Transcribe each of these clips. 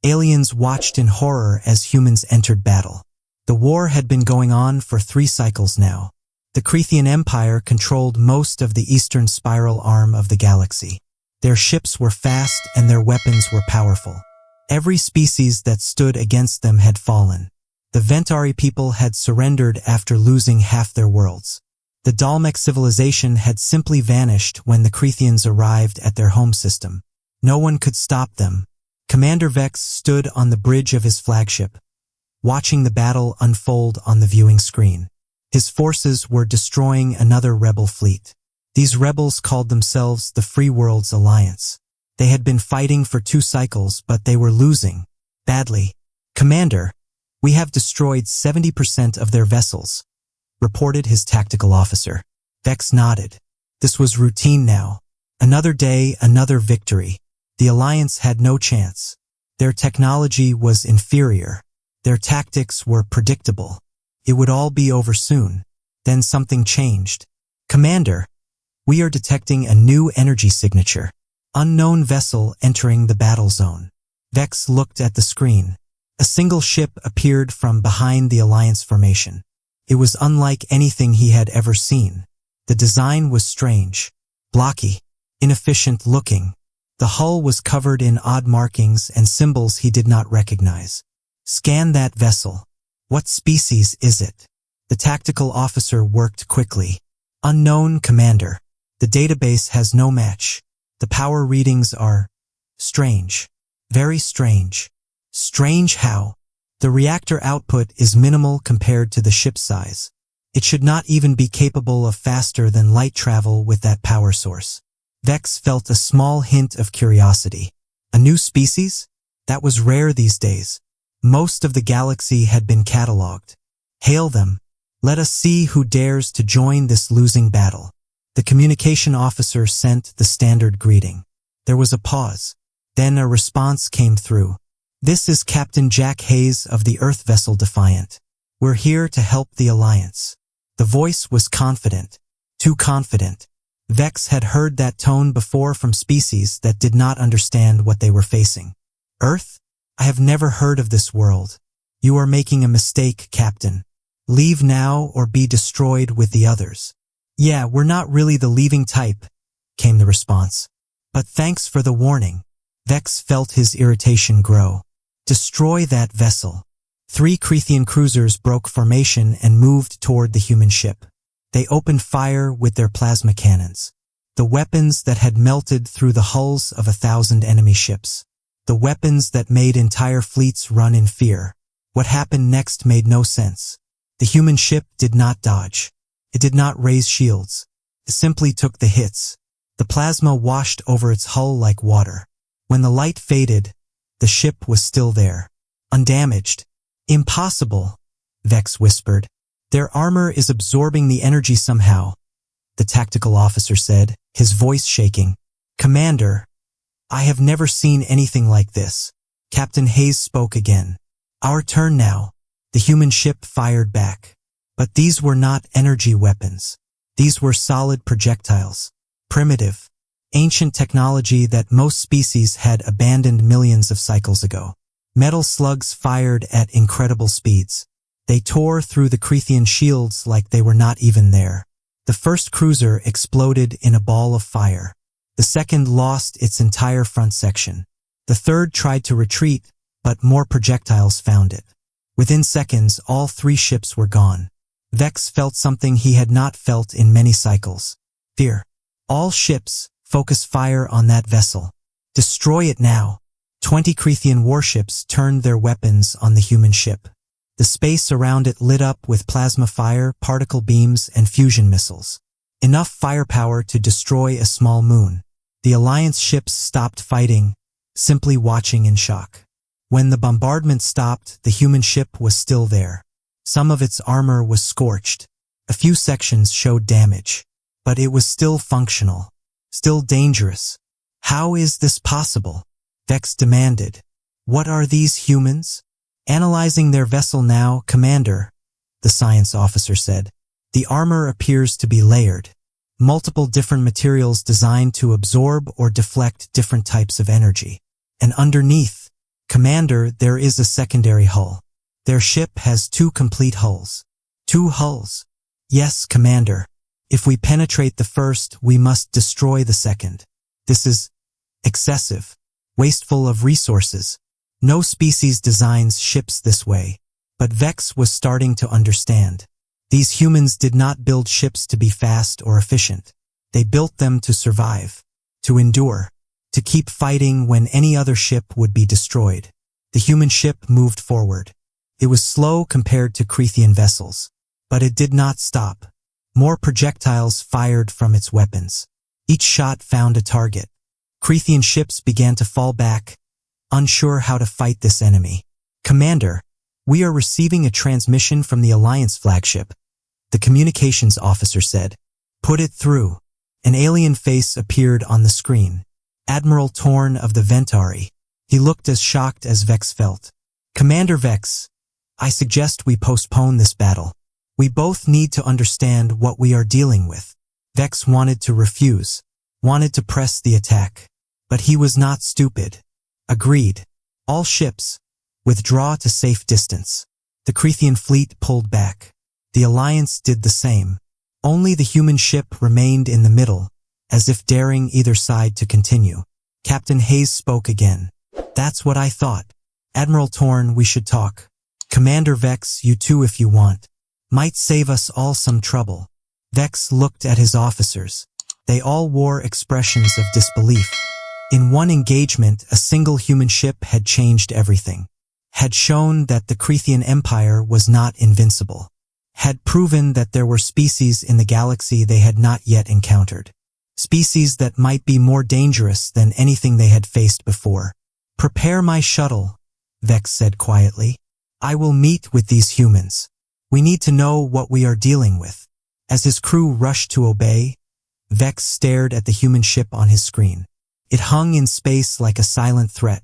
Aliens watched in horror as humans entered battle. The war had been going on for 3 cycles now. The Krethian Empire controlled most of the eastern spiral arm of the galaxy. Their ships were fast and their weapons were powerful. Every species that stood against them had fallen. The Ventari people had surrendered after losing half their worlds. The Dalmec civilization had simply vanished when the Krethians arrived at their home system. No one could stop them. Commander Vex stood on the bridge of his flagship, watching the battle unfold on the viewing screen. His forces were destroying another rebel fleet. These rebels called themselves the Free Worlds Alliance. They had been fighting for 2 cycles, but they were losing. Badly. "Commander, we have destroyed 70% of their vessels," reported his tactical officer. Vex nodded. This was routine now. Another day, another victory. The Alliance had no chance. Their technology was inferior. Their tactics were predictable. It would all be over soon. Then something changed. "Commander, we are detecting a new energy signature. Unknown vessel entering the battle zone." Vex looked at the screen. A single ship appeared from behind the Alliance formation. It was unlike anything he had ever seen. The design was strange, blocky, inefficient looking. The hull was covered in odd markings and symbols he did not recognize. "Scan that vessel. What species is it?" The tactical officer worked quickly. "Unknown, Commander. The database has no match. The power readings are strange. Very strange." "Strange how?" "The reactor output is minimal compared to the ship's size. It should not even be capable of faster than light travel with that power source." Vex felt a small hint of curiosity. A new species? That was rare these days. Most of the galaxy had been catalogued. "Hail them. Let us see who dares to join this losing battle." The communication officer sent the standard greeting. There was a pause. Then a response came through. "This is Captain Jack Hayes of the Earth vessel Defiant. We're here to help the Alliance." The voice was confident. Too confident. Vex had heard that tone before from species that did not understand what they were facing. "Earth? I have never heard of this world. You are making a mistake, Captain. Leave now or be destroyed with the others." "Yeah, we're not really the leaving type," came the response. "But thanks for the warning." Vex felt his irritation grow. "Destroy that vessel." 3 Krethian cruisers broke formation and moved toward the human ship. They opened fire with their plasma cannons. The weapons that had melted through the hulls of 1,000 enemy ships. The weapons that made entire fleets run in fear. What happened next made no sense. The human ship did not dodge. It did not raise shields. It simply took the hits. The plasma washed over its hull like water. When the light faded, the ship was still there, undamaged. "Impossible," Vex whispered. "Their armor is absorbing the energy somehow," the tactical officer said, his voice shaking. "Commander, I have never seen anything like this." Captain Hayes spoke again. "Our turn now." The human ship fired back. But these were not energy weapons. These were solid projectiles. Primitive, ancient technology that most species had abandoned millions of cycles ago. Metal slugs fired at incredible speeds. They tore through the Krethian shields like they were not even there. The first cruiser exploded in a ball of fire. The second lost its entire front section. The third tried to retreat, but more projectiles found it. Within seconds, all 3 ships were gone. Vex felt something he had not felt in many cycles. Fear. "All ships, focus fire on that vessel. Destroy it now." 20 Krethian warships turned their weapons on the human ship. The space around it lit up with plasma fire, particle beams, and fusion missiles. Enough firepower to destroy a small moon. The Alliance ships stopped fighting, simply watching in shock. When the bombardment stopped, the human ship was still there. Some of its armor was scorched. A few sections showed damage. But it was still functional. Still dangerous. "How is this possible?" Vex demanded. "What are these humans?" "Analyzing their vessel now, Commander," the science officer said. "The armor appears to be layered. Multiple different materials designed to absorb or deflect different types of energy. And underneath, Commander, there is a secondary hull. Their ship has 2 complete hulls. 2 hulls? Yes, Commander. If we penetrate the first, we must destroy the second. This is excessive, wasteful of resources. No species designs ships this way. But Vex was starting to understand. These humans did not build ships to be fast or efficient. They built them to survive, to endure, to keep fighting when any other ship would be destroyed. The human ship moved forward. It was slow compared to Krethian vessels, but it did not stop. More projectiles fired from its weapons. Each shot found a target. Krethian ships began to fall back, unsure how to fight this enemy. Commander, we are receiving a transmission from the Alliance flagship, the communications officer said. Put it through. An alien face appeared on the screen. Admiral Torn of the Ventari. He looked as shocked as Vex felt. Commander Vex, I suggest we postpone this battle. We both need to understand what we are dealing with. Vex wanted to refuse, wanted to press the attack. But he was not stupid. Agreed. All ships, withdraw to safe distance. The Krethian fleet pulled back. The Alliance did the same. Only the human ship remained in the middle, as if daring either side to continue. Captain Hayes spoke again. That's what I thought. Admiral Torn, we should talk. Commander Vex, you too if you want. Might save us all some trouble. Vex looked at his officers. They all wore expressions of disbelief. In one engagement, a single human ship had changed everything. Had shown that the Krethian Empire was not invincible. Had proven that there were species in the galaxy they had not yet encountered. Species that might be more dangerous than anything they had faced before. Prepare my shuttle, Vex said quietly. I will meet with these humans. We need to know what we are dealing with. As his crew rushed to obey, Vex stared at the human ship on his screen. It hung in space like a silent threat,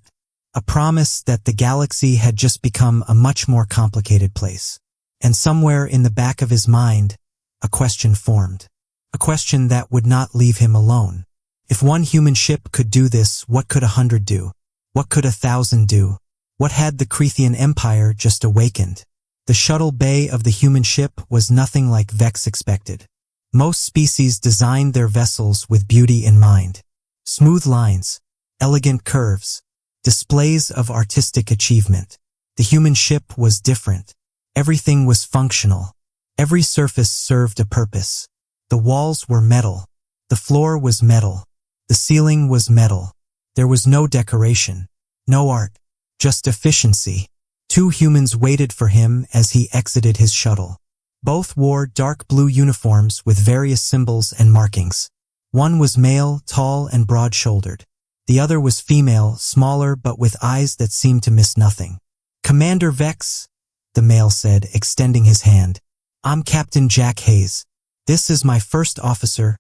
a promise that the galaxy had just become a much more complicated place. And somewhere in the back of his mind, a question formed. A question that would not leave him alone. If one human ship could do this, what could 100 do? What could 1,000 do? What had the Krethian Empire just awakened? The shuttle bay of the human ship was nothing like Vex expected. Most species designed their vessels with beauty in mind. Smooth lines, elegant curves, displays of artistic achievement. The human ship was different. Everything was functional. Every surface served a purpose. The walls were metal. The floor was metal. The ceiling was metal. There was no decoration, no art, just efficiency. 2 humans waited for him as he exited his shuttle. Both wore dark blue uniforms with various symbols and markings. One was male, tall and broad-shouldered. The other was female, smaller but with eyes that seemed to miss nothing. Commander Vex, the male said, extending his hand. I'm Captain Jack Hayes. This is my first officer,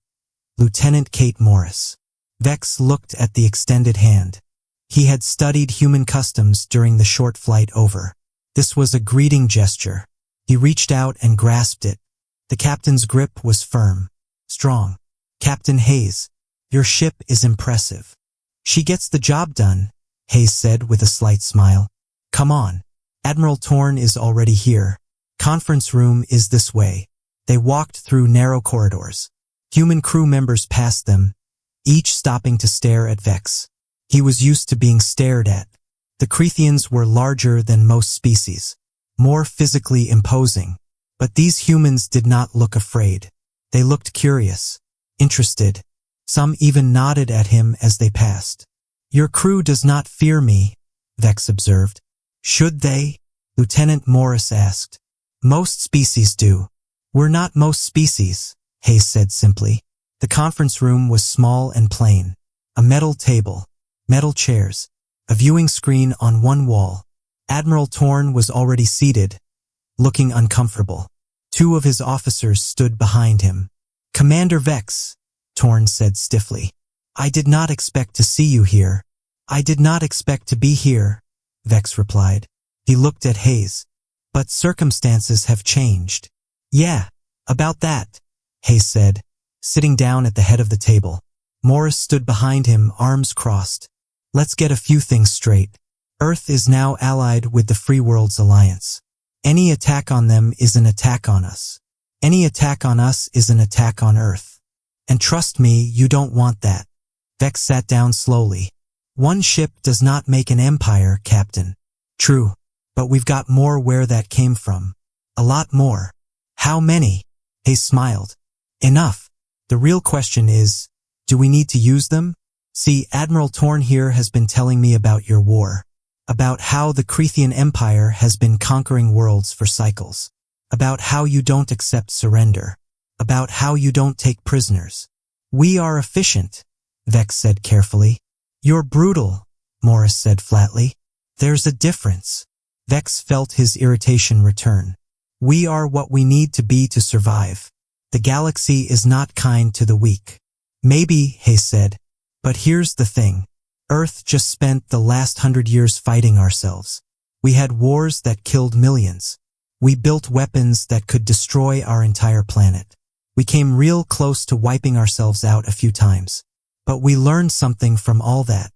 Lieutenant Kate Morris. Vex looked at the extended hand. He had studied human customs during the short flight over. This was a greeting gesture. He reached out and grasped it. The captain's grip was firm, strong. Captain Hayes, your ship is impressive. She gets the job done, Hayes said with a slight smile. Come on. Admiral Torn is already here. Conference room is this way. They walked through narrow corridors. Human crew members passed them, each stopping to stare at Vex. He was used to being stared at. The Krethians were larger than most species, more physically imposing. But these humans did not look afraid. They looked curious, interested. Some even nodded at him as they passed. Your crew does not fear me, Vex observed. Should they? Lieutenant Morris asked. Most species do. We're not most species, Hayes said simply. The conference room was small and plain. A metal table, metal chairs, a viewing screen on one wall. Admiral Torn was already seated, looking uncomfortable. 2 of his officers stood behind him. Commander Vex, Torn said stiffly. I did not expect to see you here. I did not expect to be here, Vex replied. He looked at Hayes. But circumstances have changed. Yeah, about that, Hayes said, sitting down at the head of the table. Morris stood behind him, arms crossed. Let's get a few things straight. Earth is now allied with the Free Worlds Alliance. Any attack on them is an attack on us. Any attack on us is an attack on Earth. And trust me, you don't want that. Vex sat down slowly. One ship does not make an empire, Captain. True. But we've got more where that came from. A lot more. How many? Hayes smiled. Enough. The real question is, do we need to use them? See, Admiral Torn here has been telling me about your war. About how the Krethian Empire has been conquering worlds for cycles. About how you don't accept surrender. About how you don't take prisoners. We are efficient, Vex said carefully. You're brutal, Morris said flatly. There's a difference. Vex felt his irritation return. We are what we need to be to survive. The galaxy is not kind to the weak. Maybe, Hayes said. But here's the thing. Earth just spent the last 100 years fighting ourselves. We had wars that killed millions. We built weapons that could destroy our entire planet. We came real close to wiping ourselves out a few times. But we learned something from all that.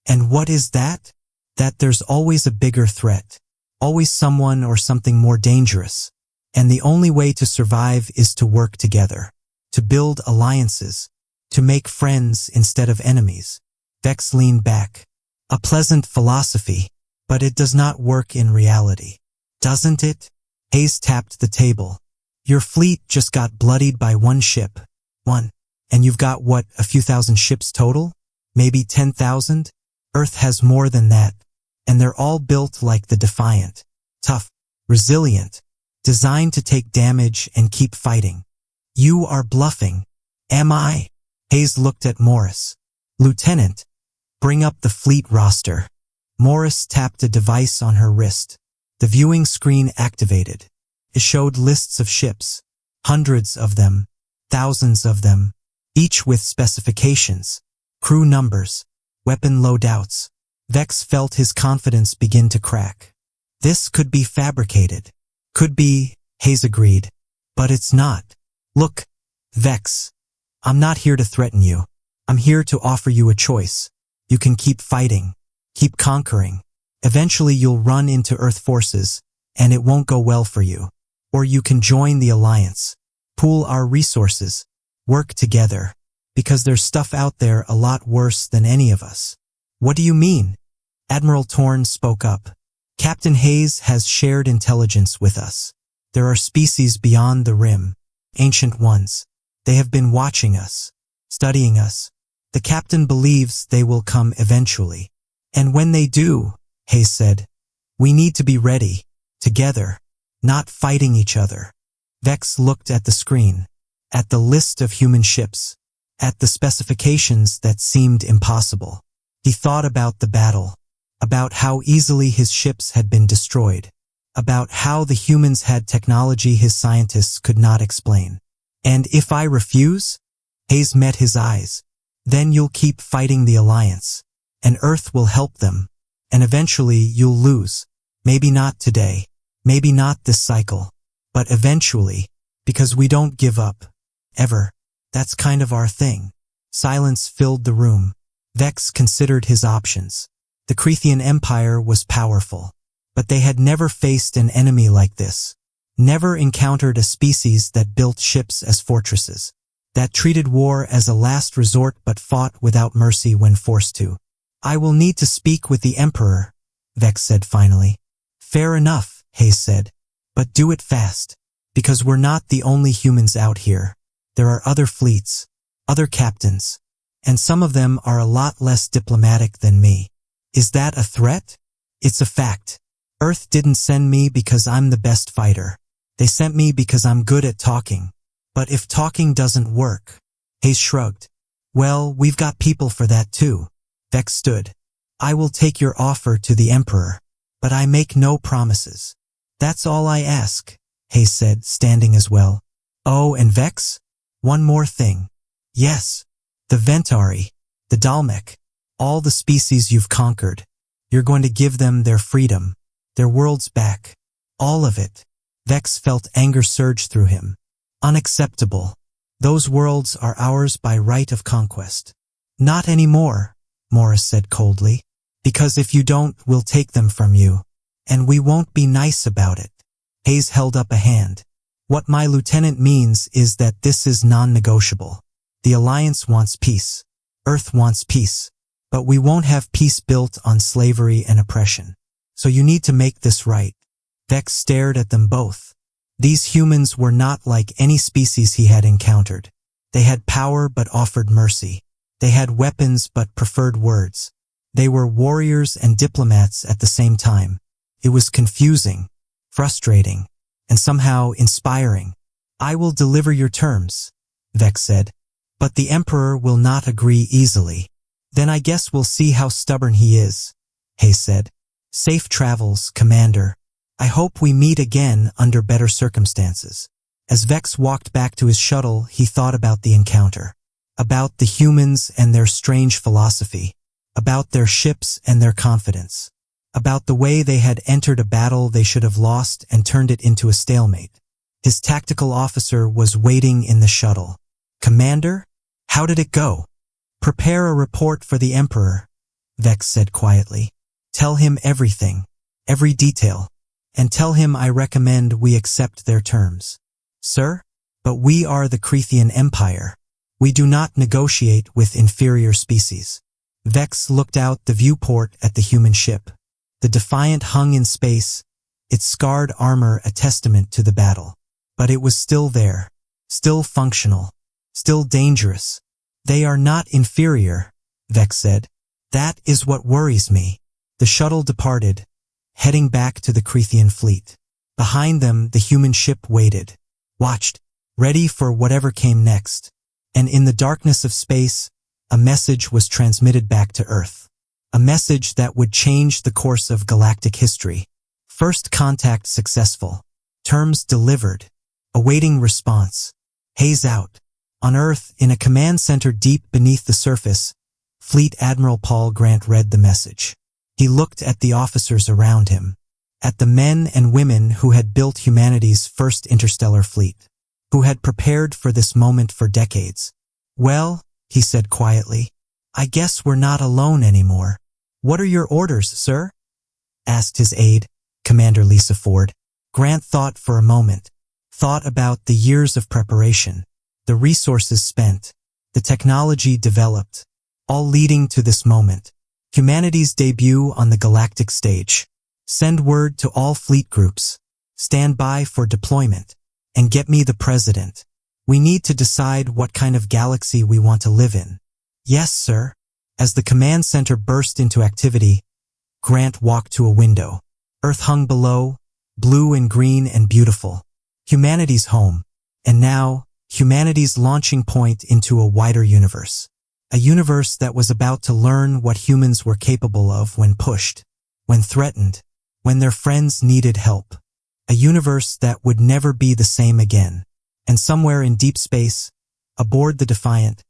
And what is that? That there's always a bigger threat. Always someone or something more dangerous. And the only way to survive is to work together. To build alliances. To make friends instead of enemies. Vex leaned back. A pleasant philosophy. But it does not work in reality. Doesn't it? Hayes tapped the table. Your fleet just got bloodied by one ship. One. And you've got what, a few thousand ships total? Maybe 10,000? Earth has more than that. And they're all built like the Defiant. Tough. Resilient. Designed to take damage and keep fighting. You are bluffing. Am I? Hayes looked at Morris. Lieutenant, bring up the fleet roster. Morris tapped a device on her wrist. The viewing screen activated. It showed lists of ships. Hundreds of them. Thousands of them. Each with specifications. Crew numbers. Weapon loadouts. Vex felt his confidence begin to crack. This could be fabricated. Could be, Hayes agreed. But it's not. Look, Vex. I'm not here to threaten you. I'm here to offer you a choice. You can keep fighting. Keep conquering. Eventually you'll run into Earth forces, and it won't go well for you. Or you can join the Alliance. Pool our resources. Work together. Because there's stuff out there a lot worse than any of us. What do you mean? Admiral Torn spoke up. Captain Hayes has shared intelligence with us. There are species beyond the rim. Ancient ones. They have been watching us. Studying us. The captain believes they will come eventually. And when they do, Hayes said, we need to be ready. Together. Not fighting each other. Vex looked at the screen. At the list of human ships. At the specifications that seemed impossible. He thought about the battle. About how easily his ships had been destroyed. About how the humans had technology his scientists could not explain. And if I refuse? Hayes met his eyes. Then you'll keep fighting the Alliance. And Earth will help them. And eventually you'll lose. Maybe not today. Maybe not this cycle. But eventually. Because we don't give up. Ever. That's kind of our thing. Silence filled the room. Vex considered his options. The Krethian Empire was powerful. But they had never faced an enemy like this. Never encountered a species that built ships as fortresses. That treated war as a last resort but fought without mercy when forced to. I will need to speak with the Emperor, Vex said finally. Fair enough, Hayes said. But do it fast. Because we're not the only humans out here. There are other fleets. Other captains. And some of them are a lot less diplomatic than me. Is that a threat? It's a fact. Earth didn't send me because I'm the best fighter. They sent me because I'm good at talking. But if talking doesn't work, Hayes shrugged. Well, we've got people for that too. Vex stood. I will take your offer to the Emperor, but I make no promises. That's all I ask, Hayes said, standing as well. Oh, and Vex? One more thing. Yes. The Ventari, the Dalmek, all the species you've conquered. You're going to give them their freedom, their worlds back. All of it. Vex felt anger surge through him. Unacceptable. Those worlds are ours by right of conquest. Not anymore, Morris said coldly. Because if you don't, we'll take them from you. And we won't be nice about it. Hayes held up a hand. What my lieutenant means is that this is non-negotiable. The Alliance wants peace. Earth wants peace. But we won't have peace built on slavery and oppression. So you need to make this right. Vex stared at them both. These humans were not like any species he had encountered. They had power but offered mercy. They had weapons but preferred words. They were warriors and diplomats at the same time. It was confusing, frustrating, and somehow inspiring. I will deliver your terms, Vex said. But the Emperor will not agree easily. Then I guess we'll see how stubborn he is, Hayes said. Safe travels, Commander. I hope we meet again under better circumstances. As Vex walked back to his shuttle, he thought about the encounter. About the humans and their strange philosophy. About their ships and their confidence. About the way they had entered a battle they should have lost and turned it into a stalemate. His tactical officer was waiting in the shuttle. Commander, how did it go? Prepare a report for the Emperor, Vex said quietly. Tell him everything, every detail, and tell him I recommend we accept their terms. Sir, but we are the Krethian Empire. We do not negotiate with inferior species. Vex looked out the viewport at the human ship. The Defiant hung in space, its scarred armor a testament to the battle. But it was still there, still functional, still dangerous. They are not inferior, Vex said. That is what worries me. The shuttle departed, heading back to the Krethian fleet. Behind them, the human ship waited, watched, ready for whatever came next. And in the darkness of space, a message was transmitted back to Earth. A message that would change the course of galactic history. First contact successful. Terms delivered. Awaiting response. Hayes out. On Earth, in a command center deep beneath the surface, Fleet Admiral Paul Grant read the message. He looked at the officers around him. At the men and women who had built humanity's first interstellar fleet. Who had prepared for this moment for decades. Well, he said quietly, I guess we're not alone anymore. What are your orders, sir? Asked his aide, Commander Lisa Ford. Grant thought for a moment. Thought about the years of preparation, the resources spent, the technology developed, all leading to this moment. Humanity's debut on the galactic stage. Send word to all fleet groups. Stand by for deployment. And get me the president. We need to decide what kind of galaxy we want to live in. Yes, sir. As the command center burst into activity, Grant walked to a window. Earth hung below, blue and green and beautiful. Humanity's home. And now, humanity's launching point into a wider universe. A universe that was about to learn what humans were capable of when pushed, when threatened, when their friends needed help. A universe that would never be the same again. And somewhere in deep space, aboard the Defiant,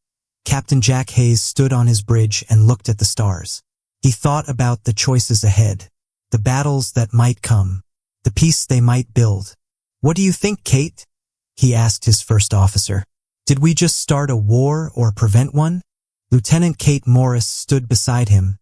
Captain Jack Hayes stood on his bridge and looked at the stars. He thought about the choices ahead, the battles that might come, the peace they might build. What do you think, Kate? He asked his first officer. Did we just start a war or prevent one? Lieutenant Kate Morris stood beside him,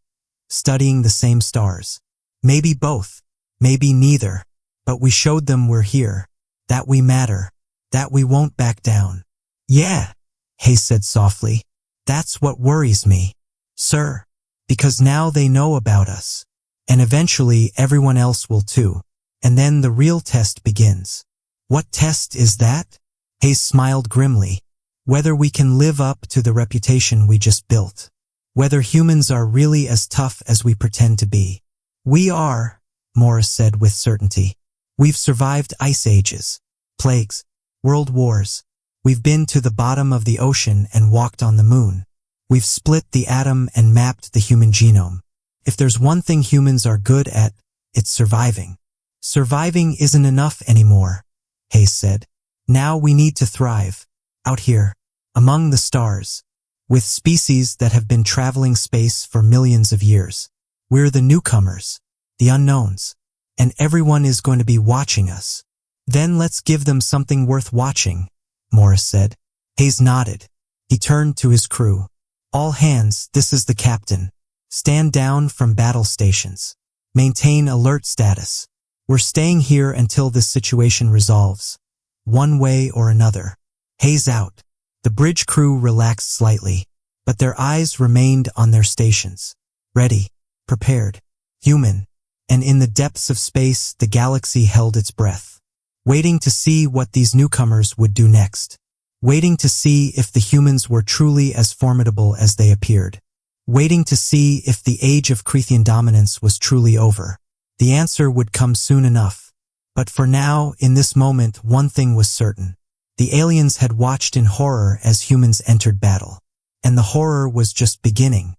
studying the same stars. Maybe both, maybe neither, but we showed them we're here, that we matter, that we won't back down. Yeah, Hayes said softly. That's what worries me, sir, because now they know about us, and eventually everyone else will too, and then the real test begins. What test is that? Hayes smiled grimly. Whether we can live up to the reputation we just built. Whether humans are really as tough as we pretend to be. We are, Morris said with certainty. We've survived ice ages, plagues, world wars. We've been to the bottom of the ocean and walked on the moon. We've split the atom and mapped the human genome. If there's one thing humans are good at, it's surviving. Surviving isn't enough anymore, Hayes said. Now we need to thrive. Out here, among the stars, with species that have been traveling space for millions of years. We're the newcomers, the unknowns, and everyone is going to be watching us. Then let's give them something worth watching, Morris said. Hayes nodded. He turned to his crew. All hands, this is the captain. Stand down from battle stations. Maintain alert status. We're staying here until this situation resolves, one way or another. Haze out. The bridge crew relaxed slightly, but their eyes remained on their stations. Ready, prepared, human. And in the depths of space, the galaxy held its breath, waiting to see what these newcomers would do next. Waiting to see if the humans were truly as formidable as they appeared. Waiting to see if the age of Krethian dominance was truly over. The answer would come soon enough. But for now, in this moment, one thing was certain. The aliens had watched in horror as humans entered battle. And the horror was just beginning.